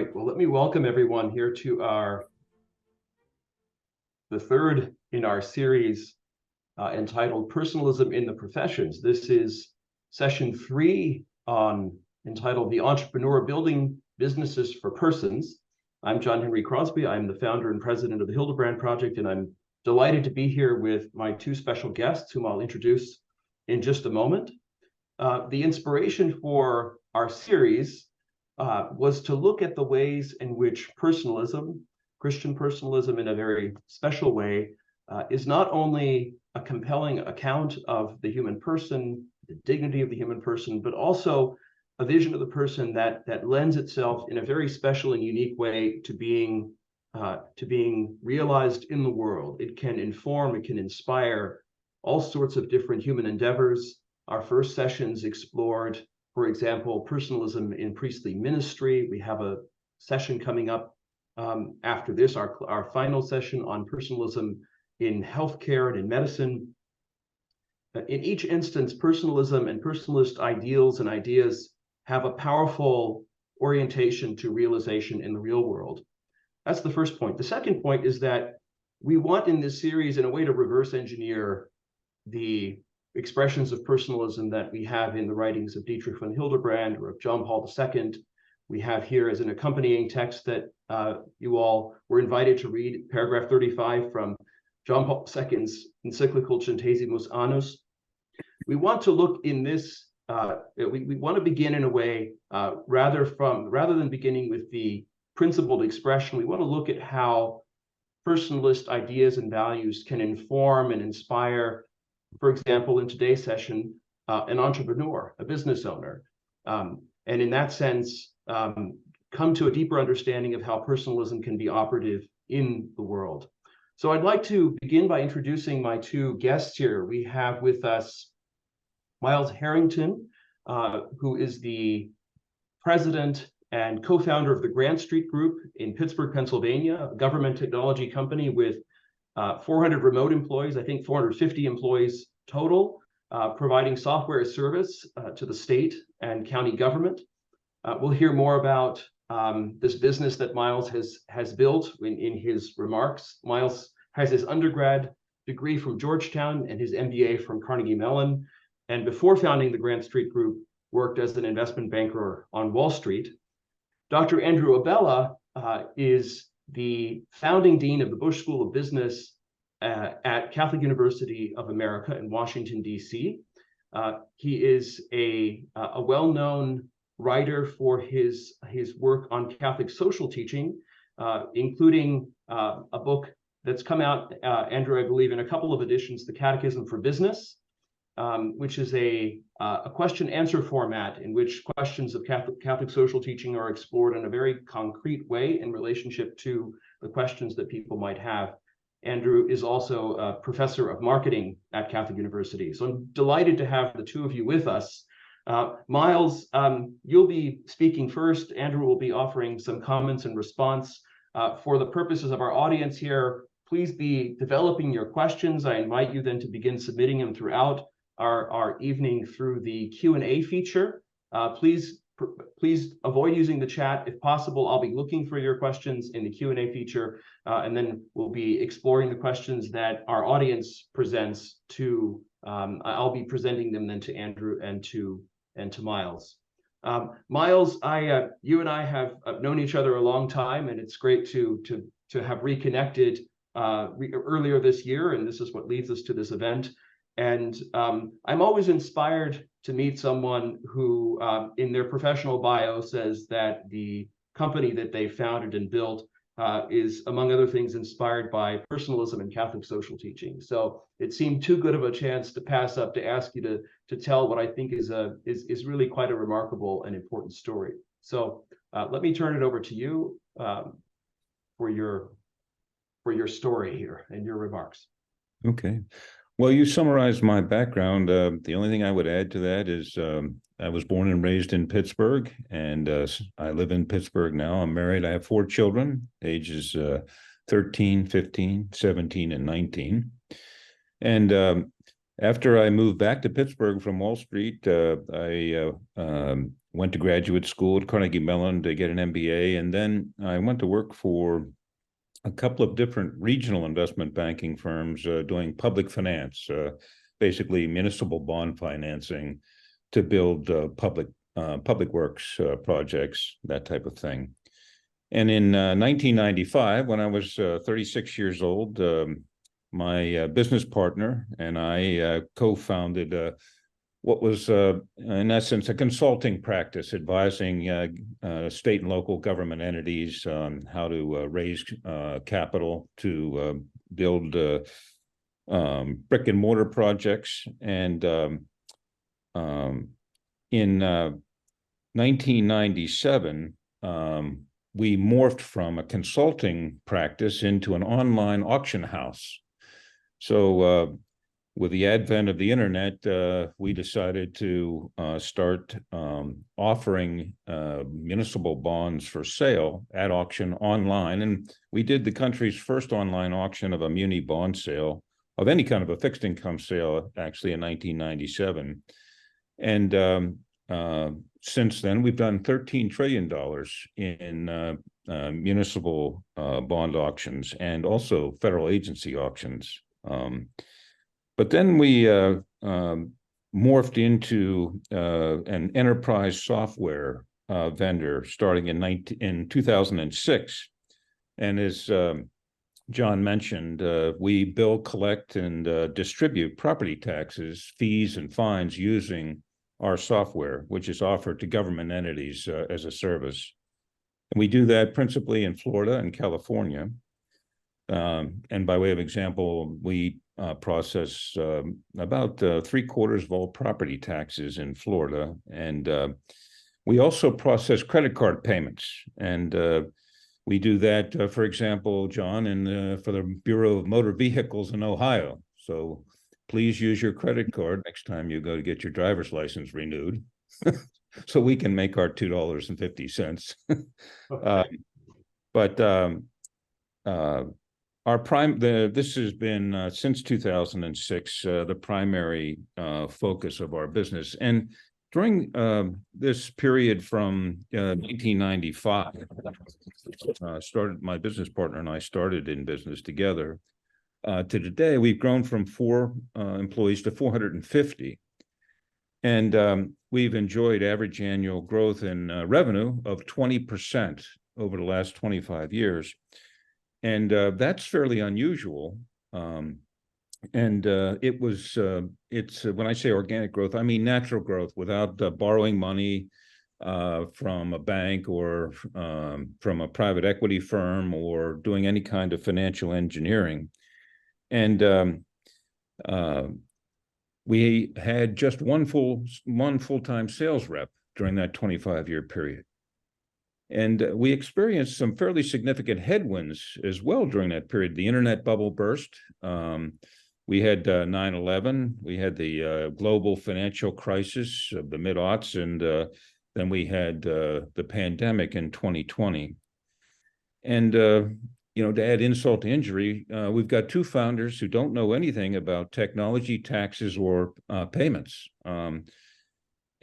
right, well, let me welcome everyone here to the third in our series entitled Personalism in the Professions. This is session 3 entitled The Entrepreneur Building Businesses for Persons. I'm John Henry Crosby. I'm the founder and president of the Hildebrand Project, and I'm delighted to be here with my two special guests, whom I'll introduce in just a moment. The inspiration for our series was to look at the ways in which personalism, Christian personalism in a very special way, is not only a compelling account of the human person, the dignity of the human person, but also a vision of the person that lends itself in a very special and unique way to being realized in the world. It can inform, it can inspire all sorts of different human endeavors. Our first sessions explored, for example, personalism in priestly ministry. We have a session coming up after this, our final session on personalism in healthcare and in medicine. In each instance, personalism and personalist ideals and ideas have a powerful orientation to realization in the real world. That's the first point. The second point is that we want in this series, in a way, to reverse engineer the expressions of personalism that we have in the writings of Dietrich von Hildebrand or of John Paul II. We have here as an accompanying text that you all were invited to read, paragraph 35 from John Paul II's encyclical Centesimus Annus. We want to look in this, we want to begin in a way, rather than beginning with the principled expression, we want to look at how personalist ideas and values can inform and inspire, for example, in today's session, an entrepreneur, a business owner, and in that sense, come to a deeper understanding of how personalism can be operative in the world. So I'd like to begin by introducing my two guests here. We have with us Myles Harrington, who is the president and co-founder of the Grant Street Group in Pittsburgh, Pennsylvania, a government technology company with 400 remote employees, I think 450 employees total, providing software as service to the state and county government. We'll hear more about this business that Myles has built in his remarks. Myles has his undergrad degree from Georgetown and his MBA from Carnegie Mellon, and before founding the Grant Street Group, worked as an investment banker on Wall Street. Dr. Andrew Abela is the founding dean of the Bush School of Business at Catholic University of America in Washington, D.C. He is a well-known writer for his work on Catholic social teaching, including a book that's come out, Andrew, I believe, in a couple of editions, The Catechism for Business, which is a question-answer format in which questions of Catholic social teaching are explored in a very concrete way in relationship to the questions that people might have. Andrew is also a professor of marketing at Catholic University. So I'm delighted to have the two of you with us. Myles, you'll be speaking first. Andrew will be offering some comments and response. For the purposes of our audience here, please be developing your questions. I invite you then to begin submitting them throughout our evening through the Q&A feature. Please avoid using the chat if possible. I'll be looking for your questions in the Q&A feature, and then we'll be exploring the questions that our audience presents to. I'll be presenting them then to Andrew and to Myles. Myles, you and I have known each other a long time, and it's great to have reconnected earlier this year, and this is what leads us to this event. And I'm always inspired to meet someone who, in their professional bio, says that the company that they founded and built is, among other things, inspired by personalism and Catholic social teaching. So it seemed too good of a chance to pass up to ask you to tell what I think is really quite a remarkable and important story. So let me turn it over to you for your story here and your remarks. Okay. Well, you summarized my background. The only thing I would add to that is I was born and raised in Pittsburgh, and I live in Pittsburgh now. I'm married. I have 4 children, ages 13, 15, 17, and 19. And after I moved back to Pittsburgh from Wall Street, I went to graduate school at Carnegie Mellon to get an MBA, and then I went to work for a couple of different regional investment banking firms doing public finance, basically municipal bond financing to build public works projects, that type of thing. And in 1995, when I was 36 years old, my business partner and I co-founded what was, in essence, a consulting practice advising state and local government entities on how to raise capital to build brick and mortar projects. And in 1997, we morphed from a consulting practice into an online auction house. So with the advent of the internet, we decided to start offering municipal bonds for sale at auction online. And we did the country's first online auction of a muni bond sale of any kind of a fixed income sale, actually in 1997. And since then, we've done $13 trillion in municipal bond auctions and also federal agency auctions. But then we morphed into an enterprise software vendor starting in 2006. And as John mentioned, we bill, collect, and distribute property taxes, fees, and fines using our software, which is offered to government entities as a service. And we do that principally in Florida and California. And by way of example, we process about 3/4 of all property taxes in Florida. And we also process credit card payments. And we do that, for example, John, for the Bureau of Motor Vehicles in Ohio. So please use your credit card next time you go to get your driver's license renewed, so we can make our $2.50. But this has been since 2006 the primary focus of our business. And during this period from 1995, my business partner and I started in business together. To today, we've grown from 4 employees to 450. And we've enjoyed average annual growth in revenue of 20% over the last 25 years. And that's fairly unusual. It's when I say organic growth, I mean natural growth without borrowing money from a bank or from a private equity firm or doing any kind of financial engineering. And we had just one full-time sales rep during that 25-year period. And we experienced some fairly significant headwinds as well during that period. The internet bubble burst. We had 9/11. We had the global financial crisis of the mid-aughts, and then we had the pandemic in 2020. And to add insult to injury, we've got 2 founders who don't know anything about technology, taxes, or payments.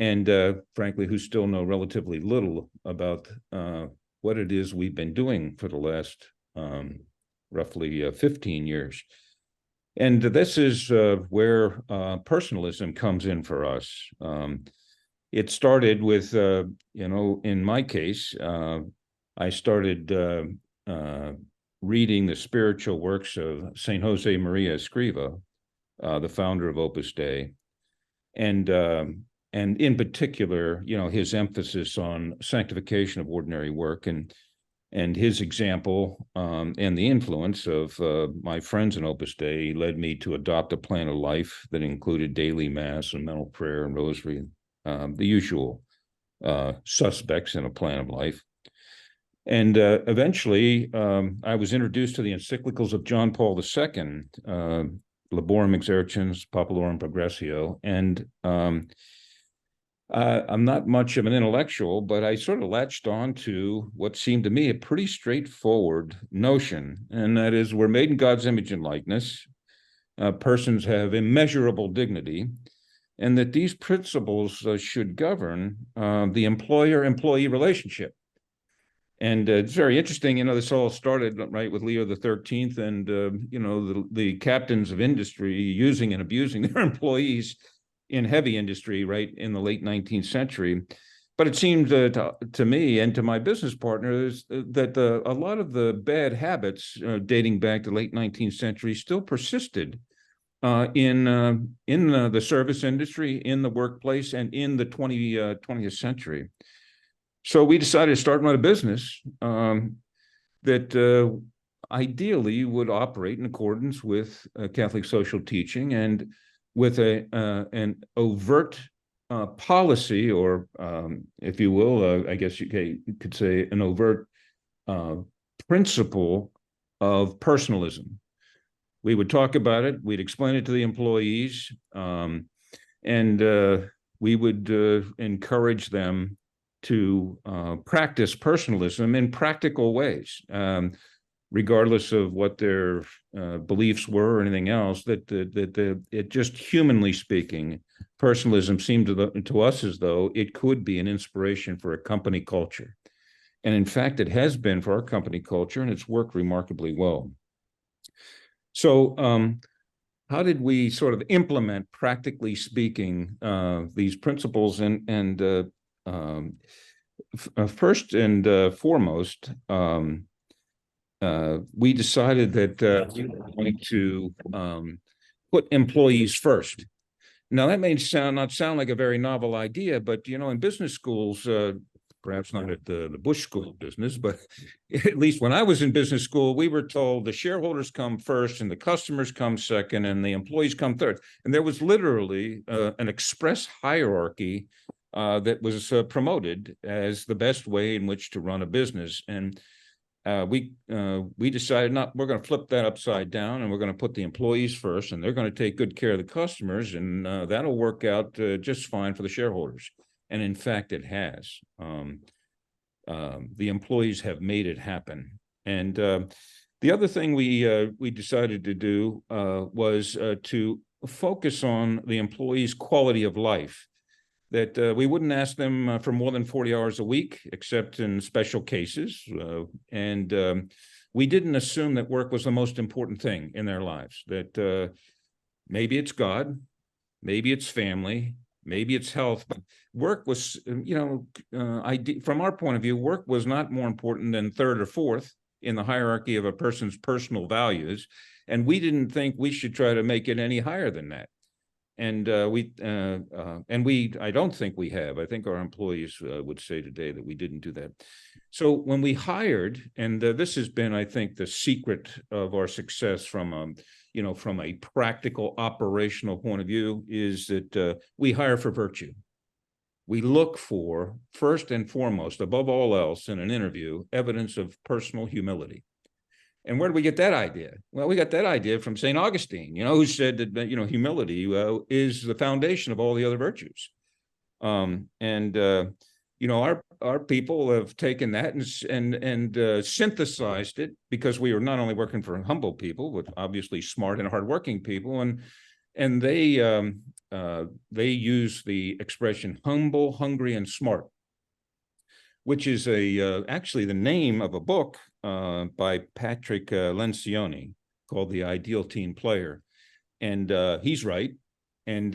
And frankly, who still know relatively little about what it is we've been doing for the last roughly 15 years. And this is where personalism comes in for us. It started with, in my case, I started reading the spiritual works of Saint Jose Maria Escriva, the founder of Opus Dei. And in particular, his emphasis on sanctification of ordinary work and his example and the influence of my friends in Opus Dei led me to adopt a plan of life that included daily mass and mental prayer and rosary, the usual suspects in a plan of life. And eventually, I was introduced to the encyclicals of John Paul II, Laborem Exercens, Populorum Progressio, and I'm not much of an intellectual, but I sort of latched on to what seemed to me a pretty straightforward notion, and that is we're made in God's image and likeness. Persons have immeasurable dignity, and that these principles should govern the employer-employee relationship. And it's very interesting, this all started right with Leo the 13th and, the captains of industry using and abusing their employees in heavy industry right in the late 19th century. But it seemed to me and to my business partners that a lot of the bad habits dating back to the late 19th century still persisted in the service industry, in the workplace, and in the 20th century. So we decided to start a business that ideally would operate in accordance with Catholic social teaching and with an overt policy, or if you will, I guess you could say an overt principle of personalism. We would talk about it, we'd explain it to the employees, and we would encourage them to practice personalism in practical ways, regardless of what their beliefs were or anything else. It just humanly speaking, personalism seemed to us as though it could be an inspiration for a company culture. And in fact, it has been for our company culture, and it's worked remarkably well. So how did we sort of implement, practically speaking, these principles? And first and foremost, we decided that we were going to put employees first. Now, that may not sound like a very novel idea, but, in business schools, perhaps not at the Bush School of Business, but at least when I was in business school, we were told the shareholders come first and the customers come second and the employees come third. And there was literally an express hierarchy that was promoted as the best way in which to run a business. And we decided we're going to flip that upside down, and we're going to put the employees first, and they're going to take good care of the customers, and that'll work out just fine for the shareholders. And in fact, it has. The employees have made it happen. And the other thing we decided to do was to focus on the employees' quality of life. That we wouldn't ask them for more than 40 hours a week, except in special cases. And we didn't assume that work was the most important thing in their lives, that maybe it's God, maybe it's family, maybe it's health, but work was, from our point of view, work was not more important than third or fourth in the hierarchy of a person's personal values. And we didn't think we should try to make it any higher than that. And I don't think we have. I think our employees would say today that we didn't do that. So when we hired, and this has been, I think, the secret of our success from a practical operational point of view, is that we hire for virtue. We look for, first and foremost, above all else in an interview, evidence of personal humility. And where do we get that idea? Well, we got that idea from St. Augustine, who said that, humility is the foundation of all the other virtues. Our people have taken that and synthesized it, because we are not only working for humble people, but obviously smart and hardworking people. And they use the expression humble, hungry, and smart, which is actually the name of a book by Patrick Lencioni called The Ideal Team Player. And he's right. And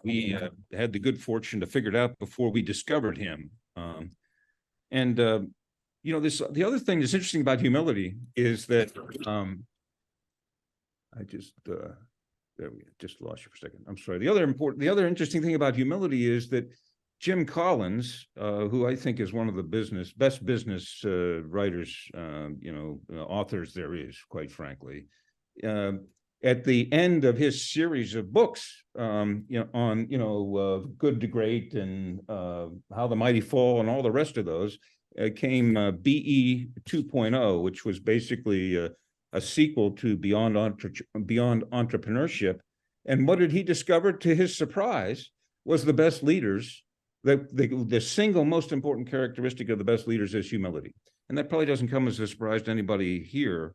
we had the good fortune to figure it out before we discovered him. The other thing that's interesting about humility is that there we just lost you for a second. I'm sorry. The other interesting thing about humility is that Jim Collins, who I think is one of the best business writers, authors there is, quite frankly, at the end of his series of books, on Good to Great and How the Mighty Fall and all the rest of those, came BE 2.0, which was basically a sequel to Beyond Entrepreneurship. And what did he discover, to his surprise, was the best leaders. The single most important characteristic of the best leaders is humility. And that probably doesn't come as a surprise to anybody here,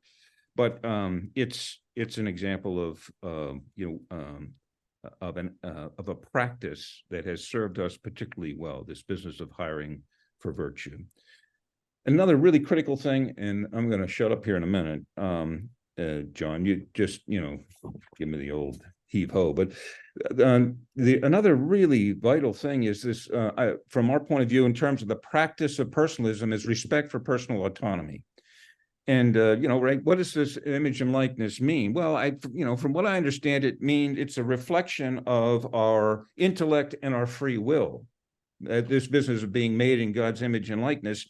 but it's an example of of a practice that has served us particularly well, this business of hiring for virtue. Another really critical thing, and I'm going to shut up here in a minute, John, you just, give me the old heave ho, but another really vital thing is this, from our point of view, in terms of the practice of personalism, is respect for personal autonomy. And, right, what does this image and likeness mean? Well, from what I understand, it means it's a reflection of our intellect and our free will. This business of being made in God's image and likeness.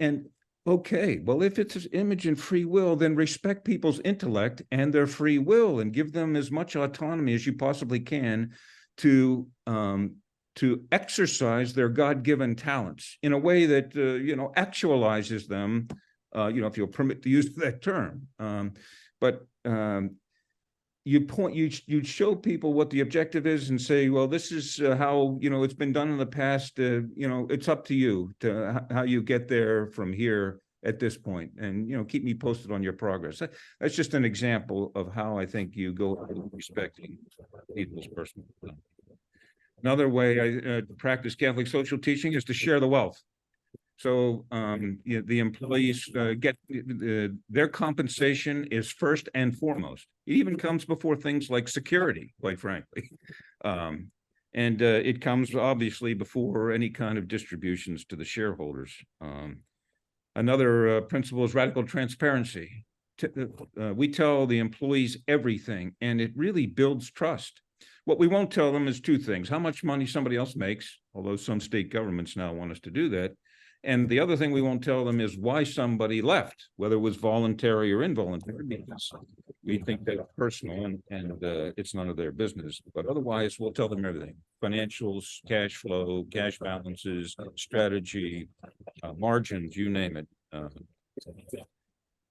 And okay, well, if it's image and free will, then respect people's intellect and their free will and give them as much autonomy as you possibly can to exercise their God-given talents in a way that, actualizes them, if you'll permit to use that term. You show people what the objective is and say, well, this is how, it's been done in the past. It's up to you to how you get there from here at this point, and, keep me posted on your progress. That's just an example of how I think you go respecting people's personal. Another way I practice Catholic social teaching is to share the wealth. So the employees get their compensation is first and foremost. It even comes before things like security, quite frankly. And it comes obviously before any kind of distributions to the shareholders. Another principle is radical transparency. We tell the employees everything, and it really builds trust. What we won't tell them is two things: how much money somebody else makes, although some state governments now want us to do that. And the other thing we won't tell them is why somebody left, whether it was voluntary or involuntary, because we think that's personal and it's none of their business. But otherwise, we'll tell them everything: financials, cash flow, cash balances, strategy, margins, you name it.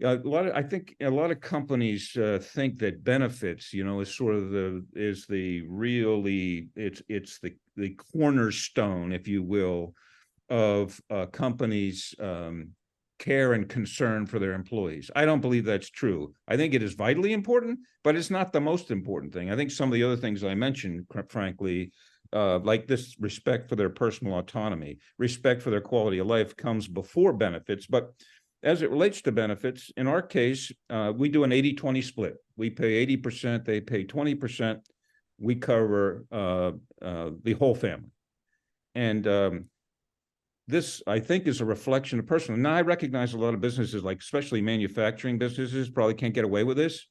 I think a lot of companies think that benefits, is sort of it's the cornerstone, if you will, of companies' care and concern for their employees. I don't believe that's true. I think it is vitally important, but it's not the most important thing. I think some of the other things I mentioned, frankly, like this respect for their personal autonomy, respect for their quality of life, comes before benefits. But as it relates to benefits, in our case, we do an 80-20 split. We pay 80%, they pay 20%. We cover the whole family. And this, I think, is a reflection of personal. Now, I recognize a lot of businesses, like especially manufacturing businesses, probably can't get away with this,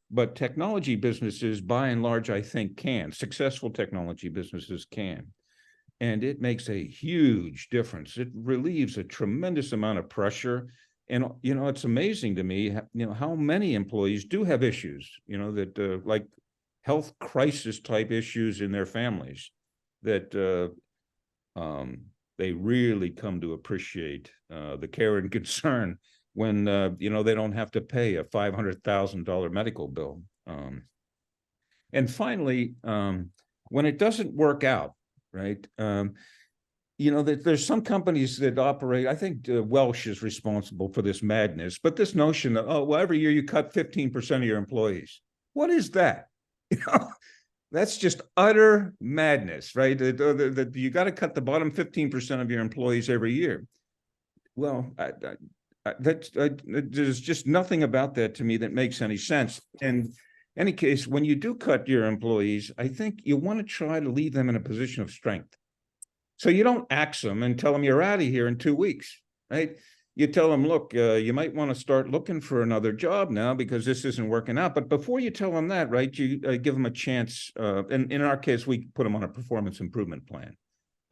but technology businesses, by and large, I think can. Successful technology businesses can. And it makes a huge difference. It relieves a tremendous amount of pressure. And, it's amazing to me, how many employees do have issues, that like health crisis type issues in their families that they really come to appreciate the care and concern when, they don't have to pay a $500,000 medical bill. And finally, when it doesn't work out, right, that there's some companies that operate, I think Welsh is responsible for this madness, but this notion that, well, every year you cut 15% of your employees. What is that? That's just utter madness, right? You got to cut the bottom 15% of your employees every year. Well, there's just nothing about that to me that makes any sense. And in any case, when you do cut your employees, I think you want to try to leave them in a position of strength. So you don't axe them and tell them you're out of here in 2 weeks, right? You tell them, look, you might want to start looking for another job now because this isn't working out. But before you tell them that, right, you give them a chance. And in our case, we put them on a performance improvement plan.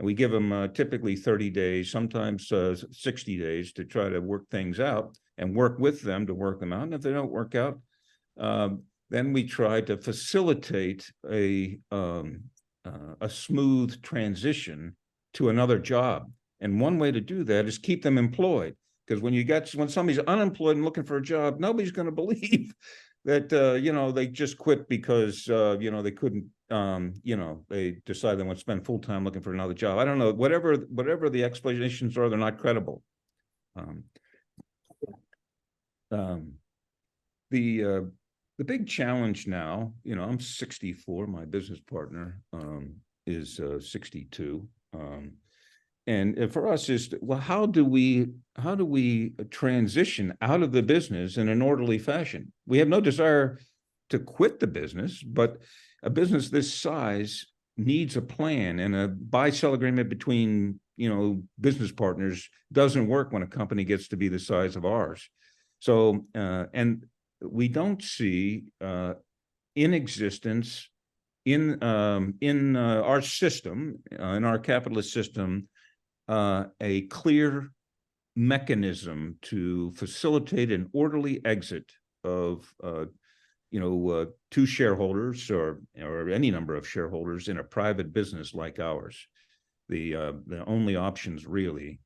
And we give them typically 30 days, sometimes 60 days to try to work things out and work with them to work them out. And if they don't work out, then we try to facilitate a smooth transition to another job. And one way to do that is keep them employed. Because when somebody's unemployed and looking for a job, nobody's going to believe that, they just quit because, they couldn't, they decided they want to spend full time looking for another job. I don't know, whatever the explanations are, they're not credible. the big challenge now, I'm 64, my business partner is 62. And for us is, well, how do we transition out of the business in an orderly fashion? We have no desire to quit the business, but a business this size needs a plan, and a buy-sell agreement between, business partners doesn't work when a company gets to be the size of ours. So, and we don't see in existence in our system, in our capitalist system, a clear mechanism to facilitate an orderly exit of two shareholders or any number of shareholders in a private business like ours. The only options really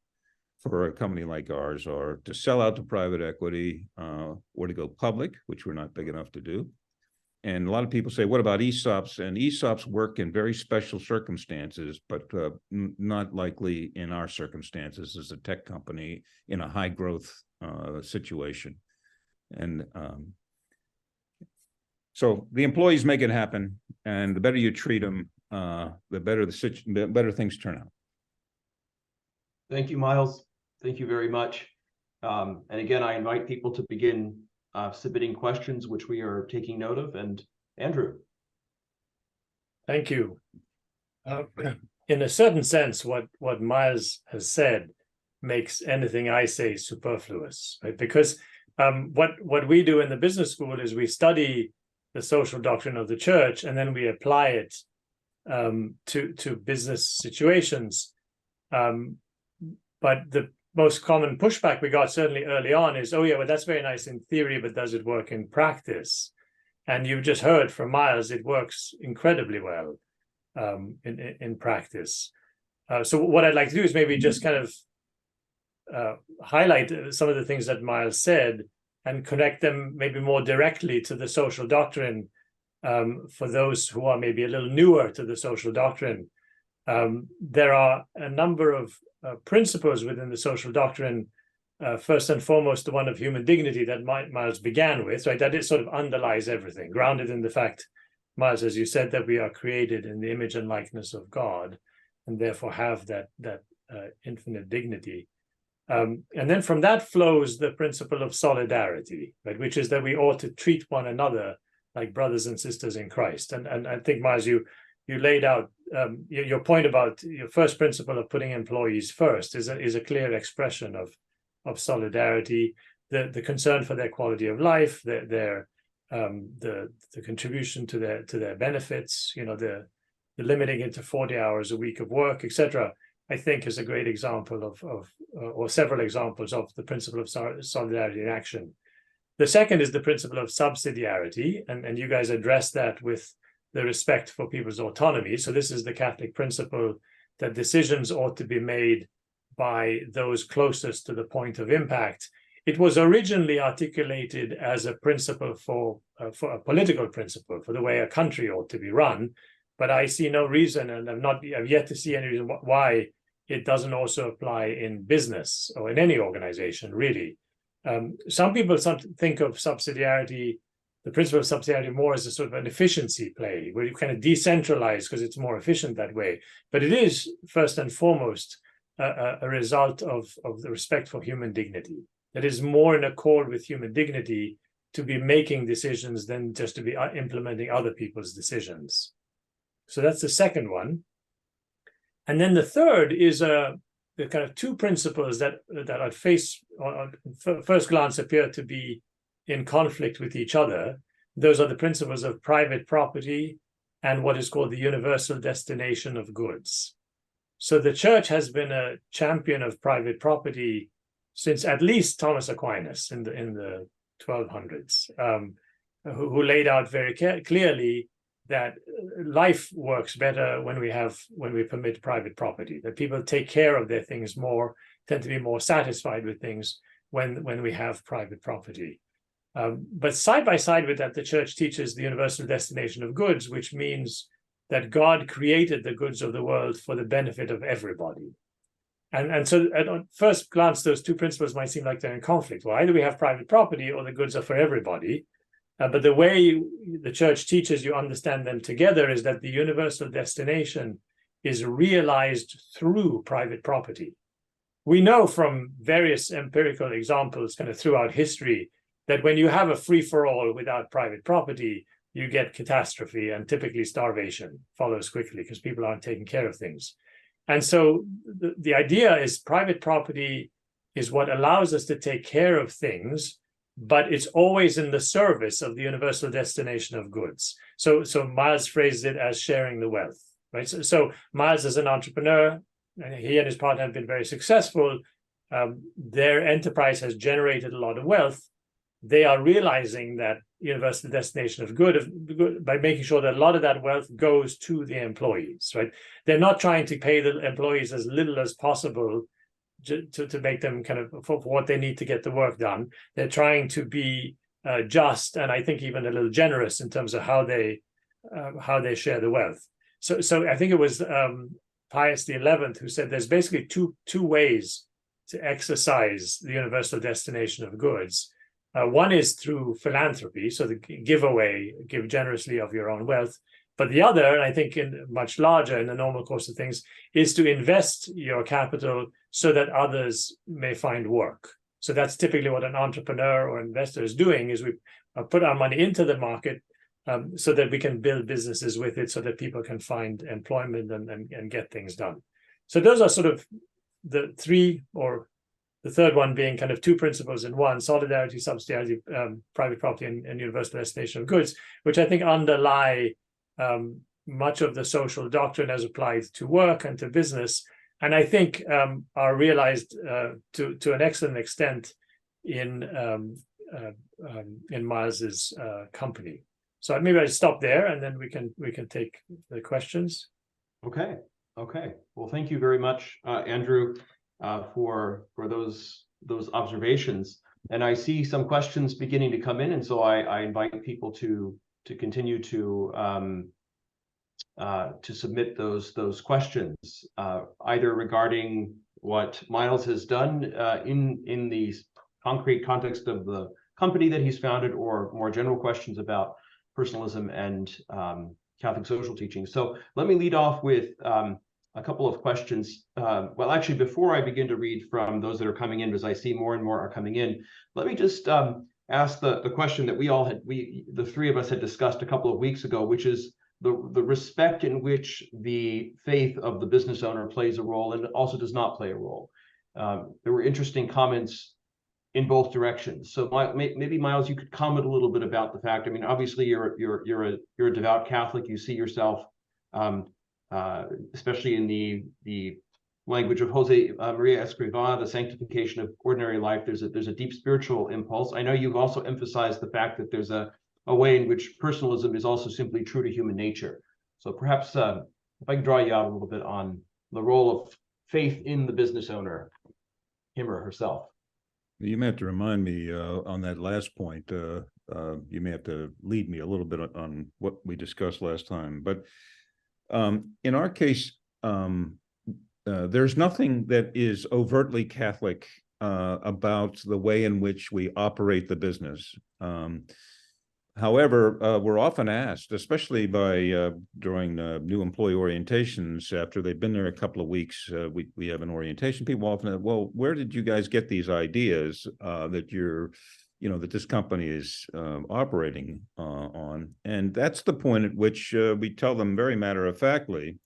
for a company like ours are to sell out to private equity or to go public, which we're not big enough to do. And a lot of people say, what about ESOPs? And ESOPs work in very special circumstances, but not likely in our circumstances as a tech company in a high growth situation. And so the employees make it happen, and the better you treat them, the better things turn out. Thank you, Myles. Thank you very much. And again, I invite people to begin submitting questions, which we are taking note of. And Andrew. Thank you. In a certain sense, what Myles has said makes anything I say superfluous, right? Because what we do in the business school is we study the social doctrine of the church, and then we apply it to business situations. But the most common pushback we got certainly early on is, oh yeah, well, that's very nice in theory, but does it work in practice? And you just heard from Myles, it works incredibly well in practice. So what I'd like to do is maybe just kind of highlight some of the things that Myles said and connect them maybe more directly to the social doctrine for those who are maybe a little newer to the social doctrine. There are a number of principles within the social doctrine, first and foremost, the one of human dignity that Myles began with, right? That it sort of underlies everything, grounded in the fact, Myles, as you said, that we are created in the image and likeness of God, and therefore have that infinite dignity. And then from that flows the principle of solidarity, right? Which is that we ought to treat one another like brothers and sisters in Christ. And I think, Myles, you laid out your point about your first principle of putting employees first is a clear expression of solidarity, the concern for their quality of life, the contribution to their benefits, the limiting it to 40 hours a week of work, etc. I think is a great example or several examples of the principle of solidarity in action. The second is the principle of subsidiarity, and you guys address that with the respect for people's autonomy. So this is the Catholic principle that decisions ought to be made by those closest to the point of impact. It was originally articulated as a principle for a political principle for the way a country ought to be run, but I see no reason, and I've yet to see any reason why it doesn't also apply in business or in any organization, really. Some people think of subsidiarity, the principle of subsidiarity, more as a sort of an efficiency play, where you kind of decentralize because it's more efficient that way. But it is, first and foremost, a result of the respect for human dignity. That is more in accord with human dignity to be making decisions than just to be implementing other people's decisions. So that's the second one. And then the third is the kind of two principles that at first glance appear to be in conflict with each other. Those are the principles of private property and what is called the universal destination of goods. So the church has been a champion of private property since at least Thomas Aquinas in the 1200s, who laid out very clearly that life works better when we permit private property, that people take care of their things more, tend to be more satisfied with things when we have private property. But side by side with that, the church teaches the universal destination of goods, which means that God created the goods of the world for the benefit of everybody. And so at first glance, those two principles might seem like they're in conflict. Well, either we have private property or the goods are for everybody. But the way the church teaches you understand them together is that the universal destination is realized through private property. We know from various empirical examples kind of throughout history that when you have a free-for-all without private property, you get catastrophe, and typically starvation follows quickly because people aren't taking care of things. And so the idea is private property is what allows us to take care of things, but it's always in the service of the universal destination of goods. So Myles phrased it as sharing the wealth, right? So Myles is an entrepreneur, and he and his partner have been very successful. Their enterprise has generated a lot of wealth. They are realizing that universal destination of good by making sure that a lot of that wealth goes to the employees, right? They're not trying to pay the employees as little as possible to make them kind of for what they need to get the work done. They're trying to be just, and I think even a little generous in terms of how they share the wealth. So I think it was Pius XI who said there's basically two ways to exercise the universal destination of goods. One is through philanthropy, so the give generously of your own wealth. But the other, and I think in much larger in the normal course of things, is to invest your capital so that others may find work. So that's typically what an entrepreneur or investor is doing, is we put our money into the market so that we can build businesses with it so that people can find employment and get things done. So those are sort of the three, or the third one being kind of two principles in one: solidarity, subsidiarity, private property, and universal destination of goods, which I think underlie much of the social doctrine as applied to work and to business, and I think are realized to an excellent extent in Myles's company. So maybe I stop there, and then we can take the questions. Okay. Well, thank you very much, Andrew, for those observations. And I see some questions beginning to come in, and so I invite people to continue to submit those questions, either regarding what Myles has done in the concrete context of the company that he's founded, or more general questions about personalism and Catholic social teaching. So let me lead off with a couple of questions. Well, actually, before I begin to read from those that are coming in, because I see more and more are coming in, let me just ask the question that the three of us had discussed a couple of weeks ago, which is the respect in which the faith of the business owner plays a role and also does not play a role. There were interesting comments in both directions. So maybe Myles, you could comment a little bit about the fact. I mean, obviously you're a devout Catholic. You see yourself, especially in the language of Jose Maria Escrivá, the sanctification of ordinary life. There's a deep spiritual impulse. I know you've also emphasized the fact that there's a way in which personalism is also simply true to human nature. So perhaps if I can draw you out a little bit on the role of faith in the business owner, him or herself. You may have to remind me on that last point. You may have to lead me a little bit on what we discussed last time. But in our case, there's nothing that is overtly Catholic about the way in which we operate the business. However, we're often asked, especially during new employee orientations, after they've been there a couple of weeks, we have an orientation. People often ask, well, where did you guys get these ideas that this company is operating on? And that's the point at which we tell them very matter-of-factly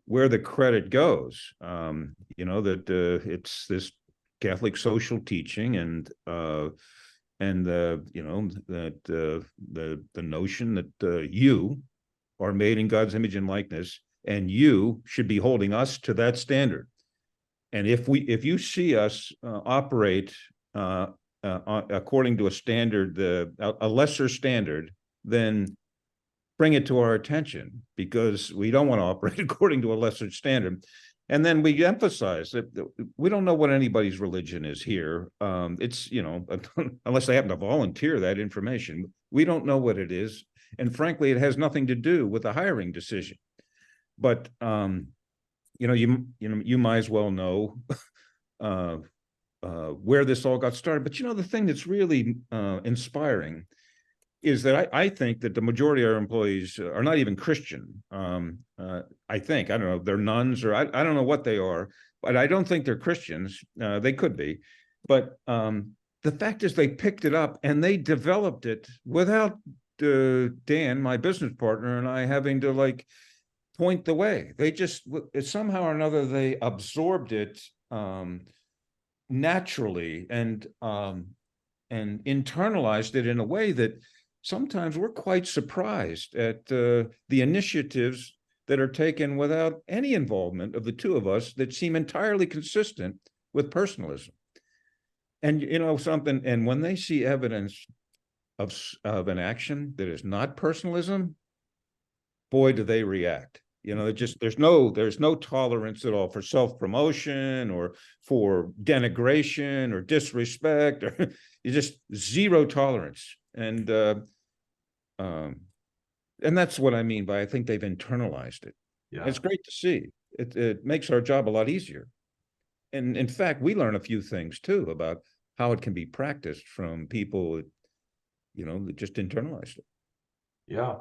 where the credit goes. That it's this Catholic social teaching, and the notion that you are made in God's image and likeness, and you should be holding us to that standard. And if you see us operate according to a standard, a lesser standard, then bring it to our attention, because we don't want to operate according to a lesser standard. And then we emphasize that we don't know what anybody's religion is here. It's, unless they happen to volunteer that information, we don't know what it is. And frankly, it has nothing to do with the hiring decision. But, you might as well know where this all got started. But, the thing that's really inspiring is that I think that the majority of our employees are not even Christian. I think, I don't know, they're nuns or I don't know what they are, but I don't think they're Christians. They could be. But the fact is they picked it up and they developed it without Dan, my business partner, and I having to like point the way. They just, somehow or another, they absorbed it naturally and internalized it in a way that sometimes we're quite surprised at the initiatives that are taken without any involvement of the two of us that seem entirely consistent with personalism. And you know something, and when they see evidence of an action that is not personalism, boy, do they react. You know, there's no tolerance at all for self-promotion or for denigration or disrespect, or you just zero tolerance. And that's what I mean by I think they've internalized it. Yeah. It's great to see. It makes our job a lot easier. And in fact, we learn a few things too about how it can be practiced from people, you know, that just internalized it. Yeah.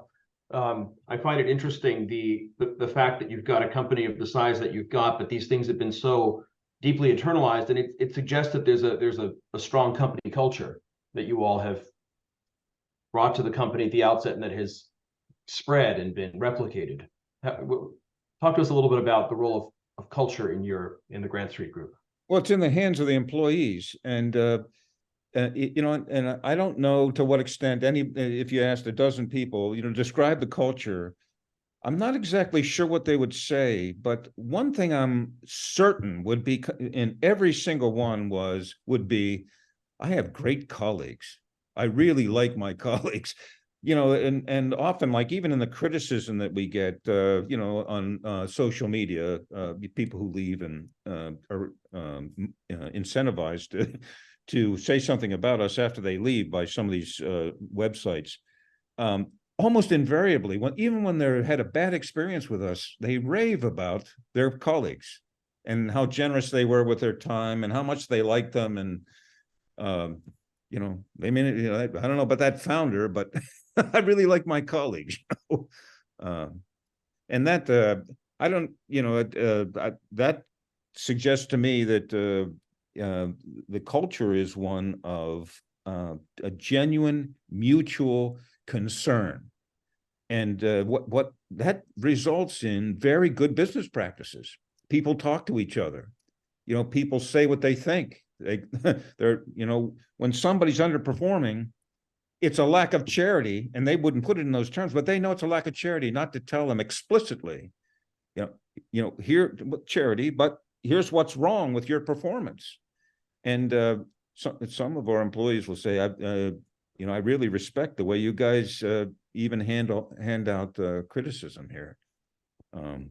I find it interesting the fact that you've got a company of the size that you've got, but these things have been so deeply internalized, and it suggests that there's a strong company culture that you all have brought to the company at the outset and that has spread and been replicated. Talk to us a little bit about the role of culture in the Grant Street Group. Well, it's in the hands of the employees, and you know, and I don't know to what extent if you asked a dozen people, you know, describe the culture, I'm not exactly sure what they would say, but one thing I'm certain would be in every single one would be, I have great colleagues. I really like my colleagues, you know, and often, like even in the criticism that we get, you know, on social media, people who leave and are incentivized to say something about us after they leave by some of these websites. Almost invariably, even when they had a bad experience with us, they rave about their colleagues and how generous they were with their time and how much they liked them. And, you know, they mean, you know, I don't know about that founder, but I really like my colleagues. And that, I don't, you know, that suggests to me that the culture is one of a genuine mutual concern, and what that results in very good business practices. People talk to each other, you know, people say what they think. They're, you know, when somebody's underperforming, it's a lack of charity, and they wouldn't put it in those terms, but they know it's a lack of charity not to tell them explicitly, you know, here charity, but here's what's wrong with your performance. And some of our employees will say, you know, I really respect the way you guys even hand out criticism here. You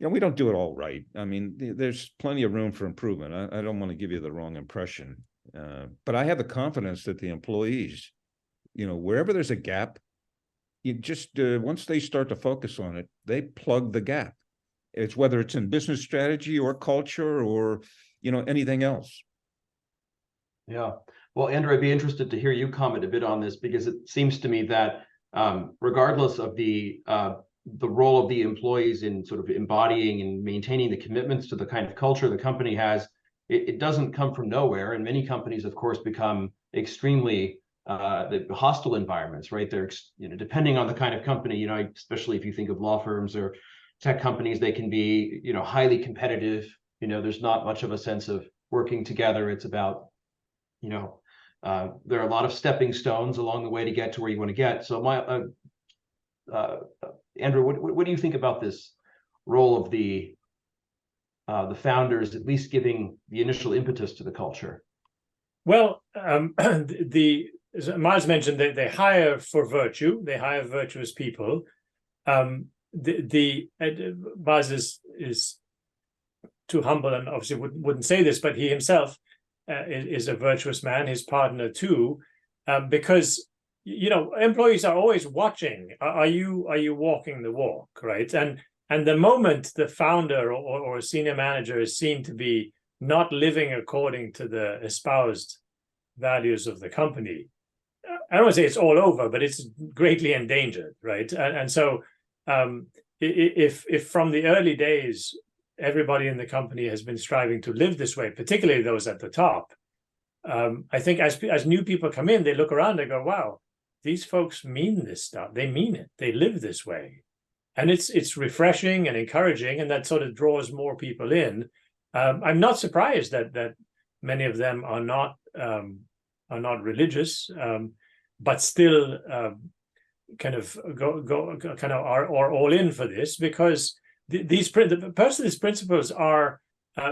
know, we don't do it all right. I mean, there's plenty of room for improvement. I don't want to give you the wrong impression, but I have the confidence that the employees, you know, wherever there's a gap, you just once they start to focus on it, they plug the gap. It's whether it's in business strategy or culture or, you know, anything else. Yeah. Well, Andrew, I'd be interested to hear you comment a bit on this, because it seems to me that regardless of the role of the employees in sort of embodying and maintaining the commitments to the kind of culture the company has, it doesn't come from nowhere. And many companies, of course, become extremely hostile environments, right? They're, you know, depending on the kind of company, you know, especially if you think of law firms or tech companies, they can be, you know, highly competitive. You know, there's not much of a sense of working together. It's about, you know, there are a lot of stepping stones along the way to get to where you want to get. So Andrew, what do you think about this role of the founders, at least giving the initial impetus to the culture? Well, as Myles mentioned, they hire for virtue. They hire virtuous people. Myles is too humble and obviously wouldn't say this, but he himself is a virtuous man, his partner too, because, you know, employees are always watching. Are you walking the walk, right? And the moment the founder or senior manager is seen to be not living according to the espoused values of the company, I don't want to say it's all over, but it's greatly endangered, right? And so if from the early days, everybody in the company has been striving to live this way, particularly those at the top, I think as new people come in, they look around, they go, wow, these folks mean this stuff. They mean it. They live this way. And it's refreshing and encouraging, and that sort of draws more people in. I'm not surprised that many of them are not religious, but still kind of are all in for this, because the personalist principles are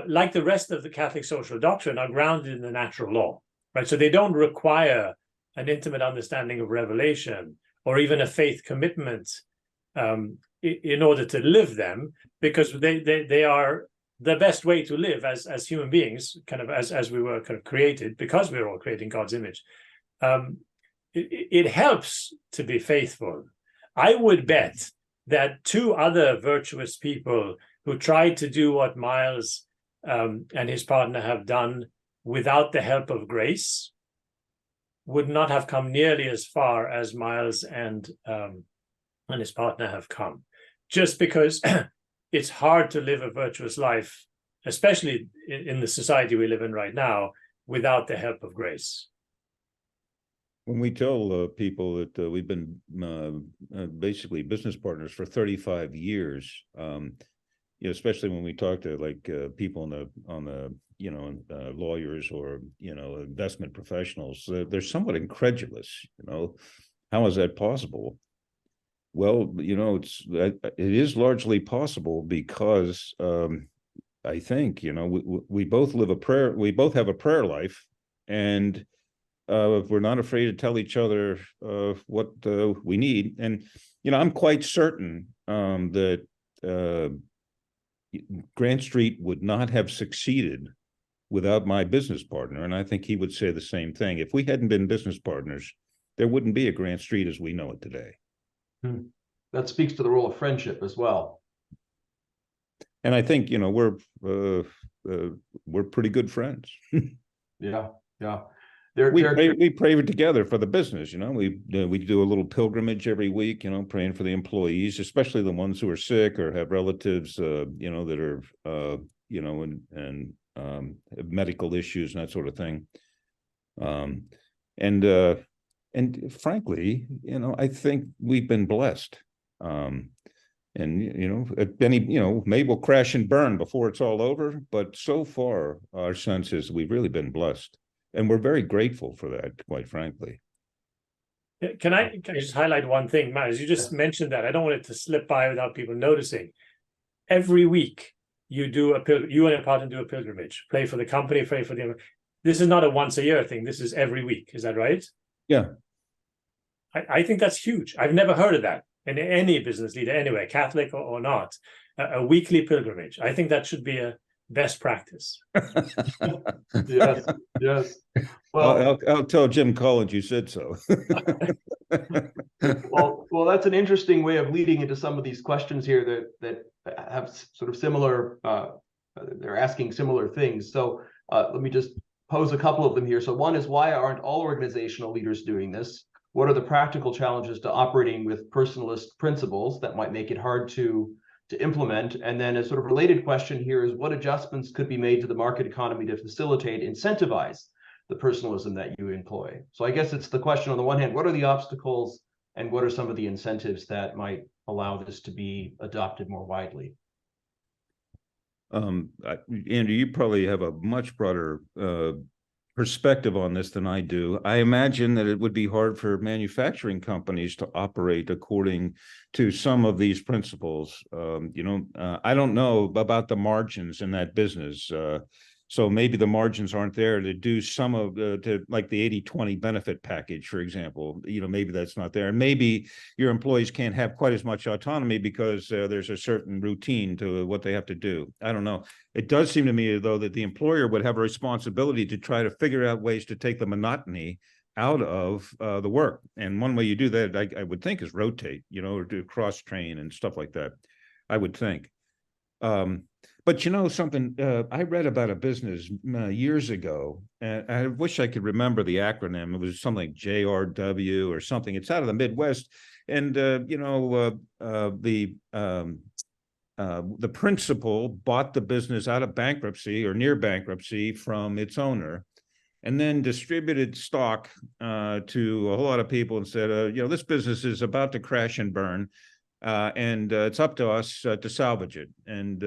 like the rest of the Catholic social doctrine, are grounded in the natural law, right? So they don't require an intimate understanding of revelation or even a faith commitment in order to live them, because they are the best way to live as human beings, kind of as we were kind of created, because we're all created in God's image. It helps to be faithful. I would bet that two other virtuous people who tried to do what Myles and his partner have done without the help of grace would not have come nearly as far as Myles and his partner have come, just because it's hard to live a virtuous life, especially in the society we live in right now, without the help of grace. When we tell people that we've been basically business partners for 35 years, especially when we talk to people on the lawyers or investment professionals, they're somewhat incredulous. How is that possible? Well, it is largely possible because I think we both have a prayer life, and we're not afraid to tell each other what we need. And I'm quite certain that Grant Street would not have succeeded without my business partner, and I think he would say the same thing. If we hadn't been business partners, there wouldn't be a Grant Street as we know it today. That speaks to the role of friendship as well. And I think we're pretty good friends. Yeah. We pray together for the business. We do a little pilgrimage every week. Praying for the employees, especially the ones who are sick or have relatives, that are and have medical issues and that sort of thing. And frankly, I think we've been blessed. Maybe we'll crash and burn before it's all over, but so far our sense is we've really been blessed, and we're very grateful for that, quite frankly. Can I just highlight one thing, Myles? You just mentioned that. I don't want it to slip by without people noticing. Every week you and your partner do a pilgrimage, pray for the company, pray for the. This is not a once a year thing. This is every week. Is that right? Yeah. I think that's huge. I've never heard of that in any business leader anyway, Catholic or not, a weekly pilgrimage. I think that should be a best practice. Yes. Well, I'll tell Jim Collins you said so. well, that's an interesting way of leading into some of these questions here that have sort of similar, they're asking similar things. So let me just pose a couple of them here. So one is, why aren't all organizational leaders doing this? What are the practical challenges to operating with personalist principles that might make it hard to implement? And then a sort of related question here is, what adjustments could be made to the market economy to facilitate, incentivize the personalism that you employ? So I guess it's the question on the one hand, what are the obstacles and what are some of the incentives that might allow this to be adopted more widely? Andrew, you probably have a much broader perspective on this than I do. I imagine that it would be hard for manufacturing companies to operate according to some of these principles. I don't know about the margins in that business. So maybe the margins aren't there to do some of like the 80-20 benefit package, for example. Maybe that's not there. And maybe your employees can't have quite as much autonomy because there's a certain routine to what they have to do. I don't know. It does seem to me, though, that the employer would have a responsibility to try to figure out ways to take the monotony out of the work. And one way you do that, I would think, is rotate, or do cross-train and stuff like that, I would think. But you know something, I read about a business years ago, and I wish I could remember the acronym. It was something like JRW or something. It's out of the Midwest, and the principal bought the business out of bankruptcy or near bankruptcy from its owner, and then distributed stock to a whole lot of people and said, this business is about to crash and burn. And it's up to us to salvage it. And,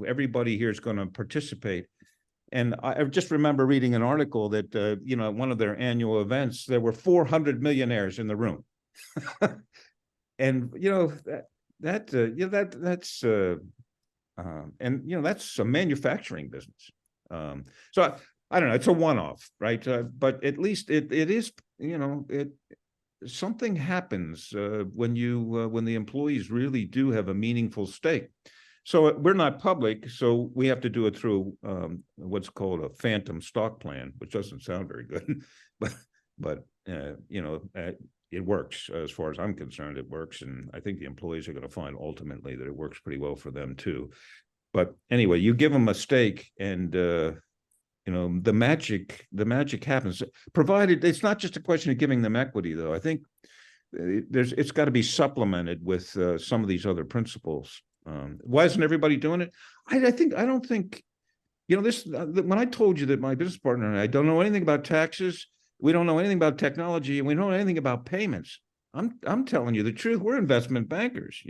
everybody here is going to participate. And I just remember reading an article that, at one of their annual events, there were 400 millionaires in the room. And, that's a manufacturing business. So I don't know, it's a one-off, right? But at least it is, something happens when the employees really do have a meaningful stake. So we're not public, so we have to do it through what's called a phantom stock plan, which doesn't sound very good, but it works. As far as I'm concerned, it works, and I think the employees are going to find ultimately that it works pretty well for them too. But anyway, you give them a stake, and the magic happens, provided it's not just a question of giving them equity, though. I think it's got to be supplemented with some of these other principles. Why isn't everybody doing it? I don't think, this, when I told you that my business partner and I don't know anything about taxes, we don't know anything about technology, and we don't know anything about payments. I'm telling you the truth. We're investment bankers,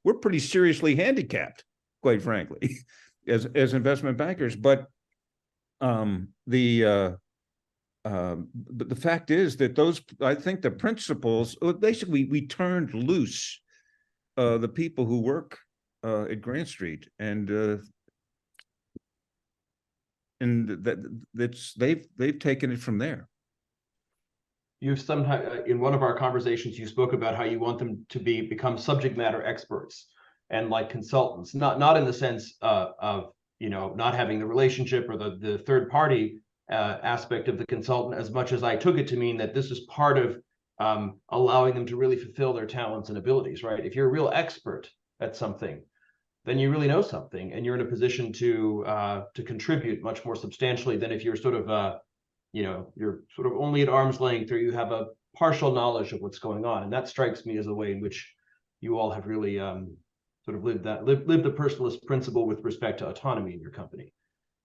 we're pretty seriously handicapped, quite frankly, as investment bankers. But the fact is that I think the principles, basically we turned loose the people who work at Grant Street, and they've taken it from there. You sometimes, in one of our conversations, you spoke about how you want them to become subject matter experts and like consultants, not in the sense of not having the relationship or the third party aspect of the consultant, as much as I took it to mean that this is part of allowing them to really fulfill their talents and abilities, right? If you're a real expert at something, then you really know something, and you're in a position to contribute much more substantially than if you're sort of you're sort of only at arm's length, or you have a partial knowledge of what's going on. And that strikes me as a way in which you all have really sort of lived the personalist principle with respect to autonomy in your company.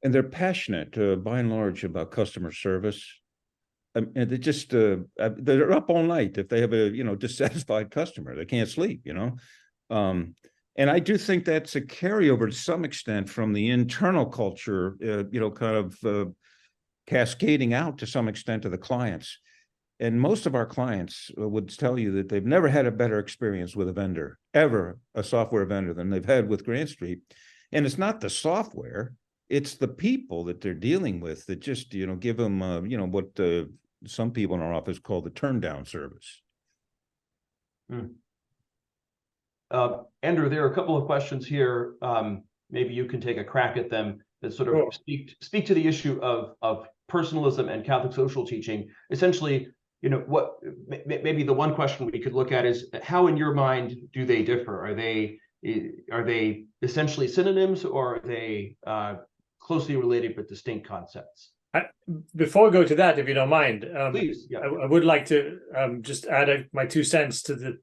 And they're passionate, by and large, about customer service. And they just they're up all night if they have a dissatisfied customer. They can't sleep. And I do think that's a carryover to some extent from the internal culture, kind of cascading out to some extent to the clients. And most of our clients would tell you that they've never had a better experience with a vendor, ever, a software vendor, than they've had with Grant Street. And it's not the software, it's the people that they're dealing with that just, give them, what some people in our office call the turn down service. Andrew, there are a couple of questions here. Maybe you can take a crack at them that sort of speak to the issue of personalism and Catholic social teaching. Essentially, what maybe the one question we could look at is, how in your mind do they differ? Are they essentially synonyms, or are they closely related but distinct concepts? Before we go to that, if you don't mind, please. Yeah. I would like to just add my 2 cents to the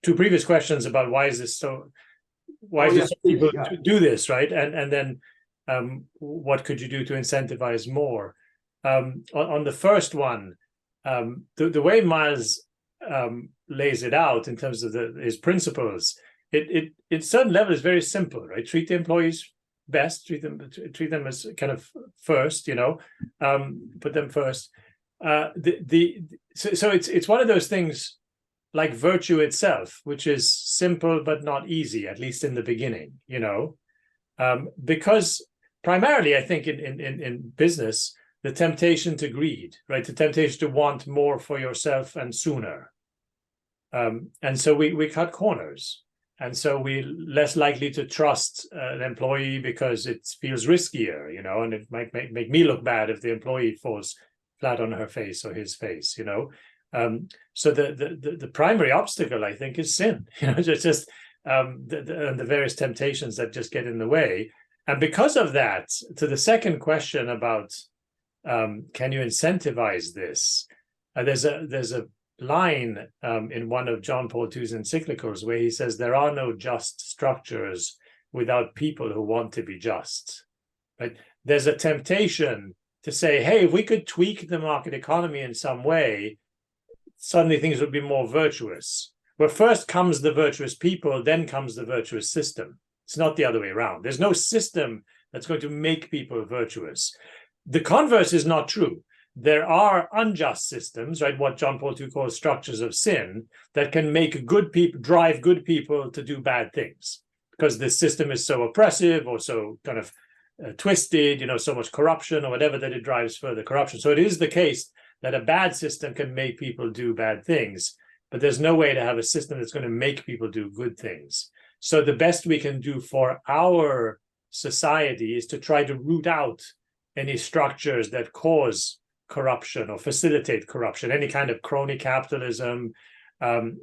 2 previous questions about why is this so people do this, right? And then what could you do to incentivize more? On the first one, the way Myles lays it out in terms of his principles, it at certain level is very simple, right? Treat the employees best, treat them as kind of first, put them first. So it's one of those things like virtue itself, which is simple but not easy, at least in the beginning, because primarily I think in business, the temptation to greed, right? The temptation to want more for yourself and sooner. And so we cut corners. And so we're less likely to trust an employee because it feels riskier, and it might make me look bad if the employee falls flat on her face or his face, So the primary obstacle, I think, is sin. Just and the various temptations that just get in the way. And because of that, to the second question about can you incentivize this? There's a line in one of John Paul II's encyclicals where he says there are no just structures without people who want to be just. Right? There's a temptation to say, hey, if we could tweak the market economy in some way, suddenly things would be more virtuous. Where first comes the virtuous people, then comes the virtuous system. It's not the other way around. There's no system that's going to make people virtuous. The converse is not true. There are unjust systems, right? What John Paul II calls structures of sin, that can make good people, drive good people to do bad things, because the system is so oppressive or so kind of twisted, so much corruption or whatever, that it drives further corruption. So it is the case that a bad system can make people do bad things, but there's no way to have a system that's going to make people do good things. So the best we can do for our society is to try to root out any structures that cause corruption or facilitate corruption, any kind of crony capitalism,